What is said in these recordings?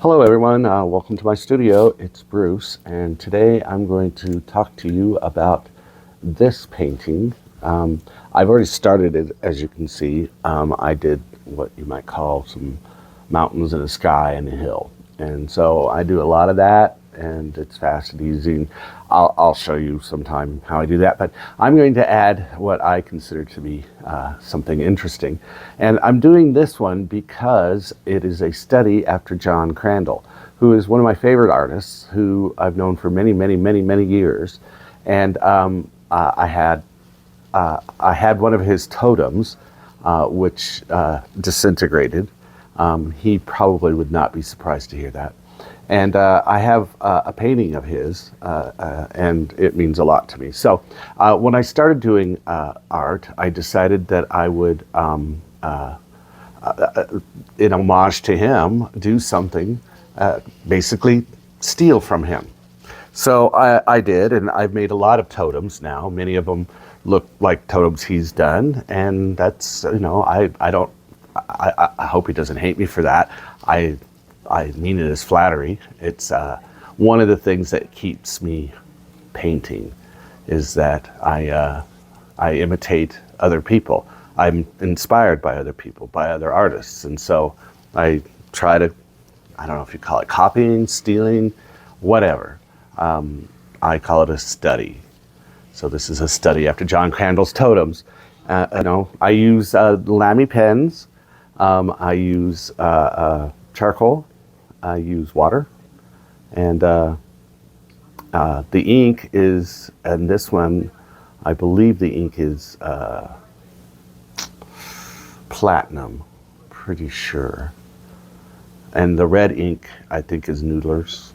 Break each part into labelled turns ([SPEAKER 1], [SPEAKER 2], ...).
[SPEAKER 1] Hello everyone, welcome to my studio. It's Bruce, and today I'm going to talk to you about this painting. I've already started it, as you can see. I did what you might call some mountains and a sky and a hill. And so I do a lot of that, and it's fast and easy. And I'll show you sometime how I do that, but I'm going to add what I consider to be something interesting. And I'm doing this one because it is a study after John Crandall, who is one of my favorite artists, who I've known for many, many, many, many years. And I had one of his totems, which disintegrated. He probably would not be surprised to hear that. And I have a painting of his, and it means a lot to me. So when I started doing art, I decided that I would, in homage to him, do something, basically steal from him. So I did, and I've made a lot of totems now. Many of them look like totems he's done, and that's, I hope he doesn't hate me for that. I mean it as flattery. It's one of the things that keeps me painting is that I imitate other people. I'm inspired by other people, by other artists, and so I try to, I don't know if you call it copying, stealing, whatever. I call it a study. So this is a study after John Crandall's totems. I use Lamy pens. I use charcoal. I use water, and the ink is, and this one, I believe the ink is platinum, pretty sure, and the red ink I think is Noodler's.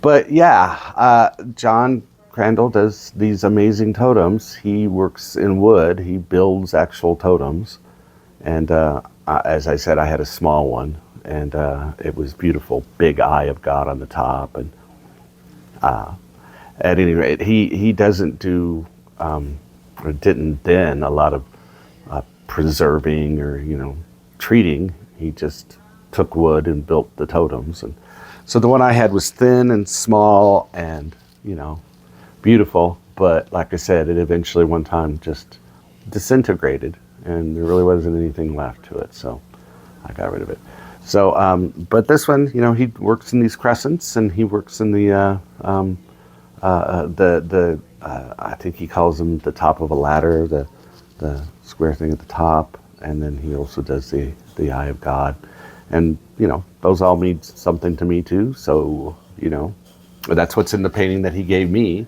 [SPEAKER 1] But yeah, John Crandall does these amazing totems. He works in wood. He builds actual totems, and as I said, I had a small one. And it was beautiful, big eye of God on the top. And at any rate, he doesn't do, or didn't then, a lot of preserving or, treating. He just took wood and built the totems. And so the one I had was thin and small and, beautiful. But like I said, it eventually one time just disintegrated, and there really wasn't anything left to it. So I got rid of it. So, but this one, he works in these crescents, and he works in the I think he calls them the top of a ladder, the square thing at the top, and then he also does the eye of God, and those all mean something to me too. So that's what's in the painting that he gave me,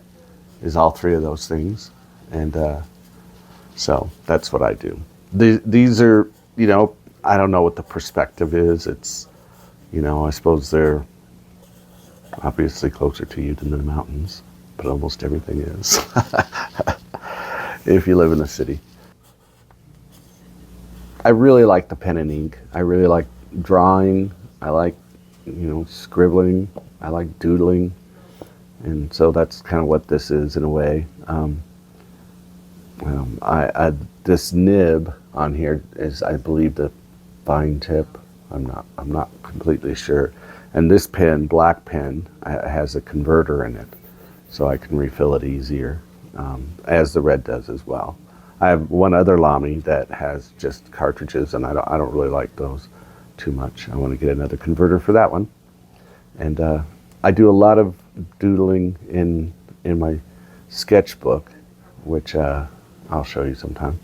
[SPEAKER 1] is all three of those things, and so that's what I do. These are I don't know what the perspective is. It's, I suppose they're obviously closer to you than the mountains, but almost everything is, if you live in the city. I really like the pen and ink. I really like drawing. I like, scribbling. I like doodling. And so that's kind of what this is in a way. This nib on here is, I believe, the fine tip. I'm not completely sure. And this pen, black pen, has a converter in it, so I can refill it easier, as the red does as well. I have one other Lamy that has just cartridges, and I don't really like those too much. I want to get another converter for that one. And I do a lot of doodling in my sketchbook, which I'll show you sometime.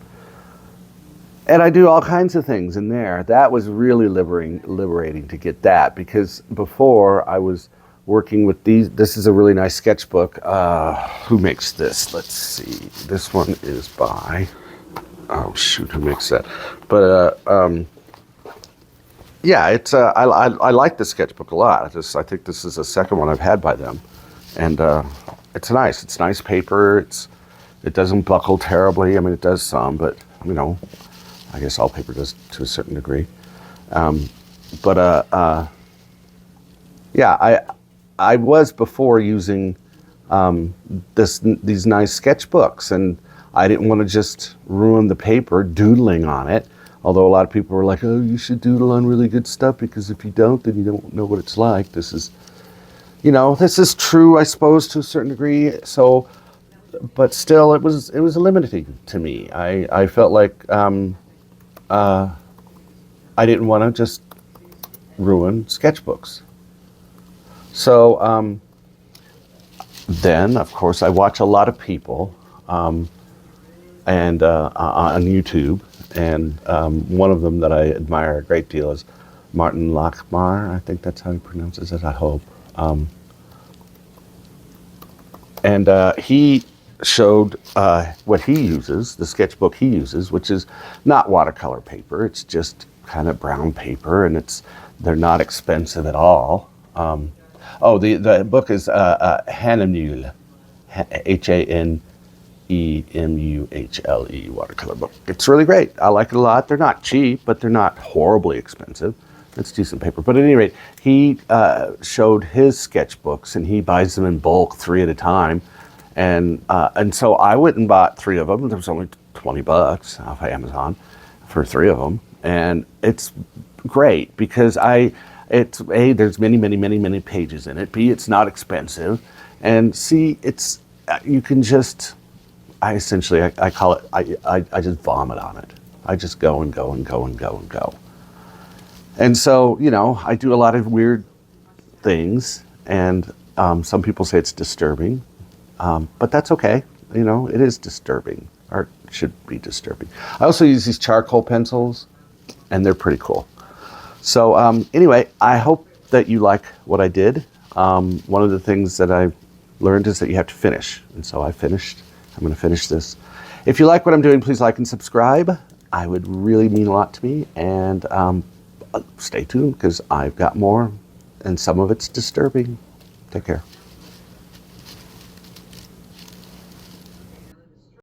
[SPEAKER 1] And I do all kinds of things in there. That was really liberating to get that, because before I was working with these. This is a really nice sketchbook. Who makes this? Let's see. This one is by, oh shoot, who makes that? But yeah, it's I like the sketchbook a lot. I think this is the second one I've had by them, and it's nice. It's nice paper. It doesn't buckle terribly. I mean, it does some, but I guess all paper does to a certain degree. Yeah, I was before using these nice sketchbooks, and I didn't want to just ruin the paper doodling on it. Although a lot of people were like, oh, you should doodle on really good stuff, because if you don't, then you don't know what it's like. This is, this is true, I suppose, to a certain degree. So, but still, it was limiting to me. I felt like I didn't want to just ruin sketchbooks. So then, of course, I watch a lot of people and on YouTube, and one of them that I admire a great deal is Martin Lachmair. I think that's how he pronounces it, I hope. And he showed what he uses, the sketchbook he uses, which is not watercolor paper. It's just kind of brown paper, and they're not expensive at all. The book is Hanemuhle, Hanemuhle watercolor book. It's really great. I like it a lot. They're not cheap, but they're not horribly expensive. It's decent paper. But at any rate, he showed his sketchbooks, and he buys them in bulk, 3 at a time. And so I went and bought 3 of them. There was only $20 off Amazon for 3 of them. And it's great because it's A, there's many pages in it. B, it's not expensive. And C, you can just, I call it, I just vomit on it. I just go and go and go and go and go. And so, I do a lot of weird things, and some people say it's disturbing, but that's okay. It is disturbing. Art should be disturbing. I also use these charcoal pencils, and they're pretty cool. So anyway, I hope that you like what I did. One of the things that I learned is that you have to finish, and so I finished. I'm going to finish this. If you like what I'm doing, please like and subscribe. I would really mean a lot to me, and stay tuned because I've got more, and some of it's disturbing. Take care.